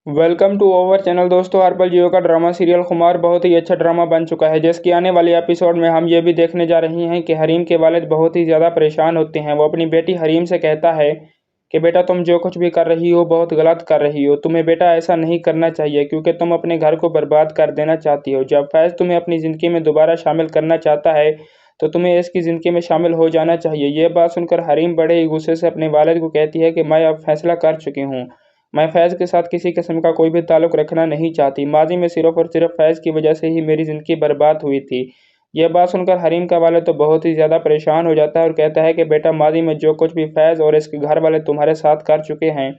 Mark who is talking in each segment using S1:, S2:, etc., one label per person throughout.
S1: Welcome to over channel. दोस्तों, हर पल जियो का ड्रामा सीरियल खुमार बहुत ही अच्छा ड्रामा बन चुका है, जिसकी आने वाली एपिसोड में हम ये भी देखने जा रहे हैं कि हरीम के वालिद बहुत ही ज़्यादा परेशान होते हैं। वो अपनी बेटी हरीम से कहता है कि बेटा, तुम जो कुछ भी कर रही हो बहुत गलत कर रही हो। तुम्हें बेटा ऐसा नहीं करना चाहिए, क्योंकि तुम अपने घर को बर्बाद कर देना चाहती हो। जब फैज़ तुम्हें अपनी ज़िंदगी में दोबारा शामिल करना चाहता है तो तुम्हें इसकी ज़िंदगी में शामिल हो जाना चाहिए। ये बात सुनकर हरीम बड़े ही गुस्से से अपने वालिद को कहती है कि मैं अब फैसला कर चुकी हूँ। मैं फैज़ के साथ किसी किस्म का कोई भी ताल्लुक़ रखना नहीं चाहती। माज़ी में सिर्फ़ और सिर्फ़ फैज़ की वजह से ही मेरी ज़िंदगी बर्बाद हुई थी। यह बात सुनकर हरीम का वालिद तो बहुत ही ज़्यादा परेशान हो जाता है और कहता है कि बेटा, माज़ी में जो कुछ भी फैज़ और इसके घर वाले तुम्हारे साथ कर चुके हैं,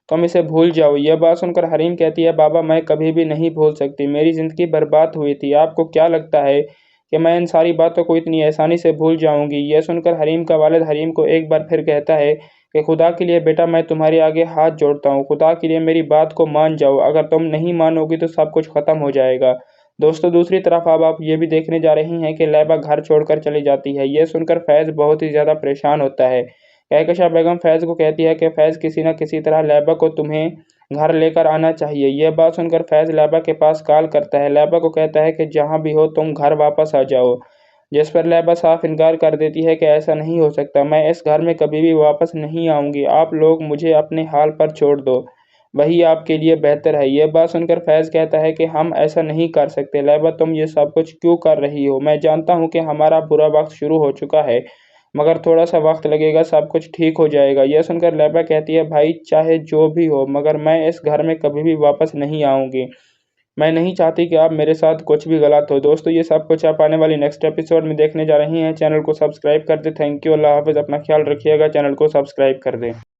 S1: तुम इसे भूल जाओ। यह बात सुनकर हरीम कहती है, बाबा, मैं कभी भी नहीं भूल सकती। मेरी ज़िंदगी बर्बाद हुई थी। आपको क्या लगता है कि मैं इन सारी बातों को इतनी आसानी से भूल जाऊँगी? यह सुनकर हरीम का वालिद हरीम को एक बार फिर कहता है कि खुदा के लिए बेटा, मैं तुम्हारे आगे हाथ जोड़ता हूँ। खुदा के लिए मेरी बात को मान जाओ। अगर तुम नहीं मानोगी तो सब कुछ ख़त्म हो जाएगा। दोस्तों, दूसरी तरफ अब आप ये भी देखने जा रही हैं कि लैबा घर छोड़कर चली जाती है। ये सुनकर फैज़ बहुत ही ज़्यादा परेशान होता है। कहकशा बेगम फैज़ को कहती है कि फैज़, किसी न किसी तरह लैबा को तुम्हें घर लेकर आना चाहिए। यह बात सुनकर फैज़ लैबा के पास कॉल करता है। लैबा को कहता है कि जहाँ भी हो तुम घर वापस आ जाओ, जिस पर लैबा साफ इनकार कर देती है कि ऐसा नहीं हो सकता। मैं इस घर में कभी भी वापस नहीं आऊँगी। आप लोग मुझे अपने हाल पर छोड़ दो, वही आपके लिए बेहतर है। यह बात सुनकर फैज़ कहता है कि हम ऐसा नहीं कर सकते। लैबा, तुम ये सब कुछ क्यों कर रही हो? मैं जानता हूँ कि हमारा बुरा वक्त शुरू हो चुका है, मगर थोड़ा सा वक्त लगेगा, सब कुछ ठीक हो जाएगा। यह सुनकर लैबा कहती है, भाई, चाहे जो भी हो, मगर मैं इस घर में कभी भी वापस नहीं आऊँगी। मैं नहीं चाहती कि आप मेरे साथ कुछ भी गलत हो। दोस्तों, ये सब कुछ आप आने वाली नेक्स्ट एपिसोड में देखने जा रही हैं। चैनल को सब्सक्राइब कर दें। Thank you. अल्लाह हाफ़िज़। अपना ख्याल रखिएगा। चैनल को सब्सक्राइब कर दें।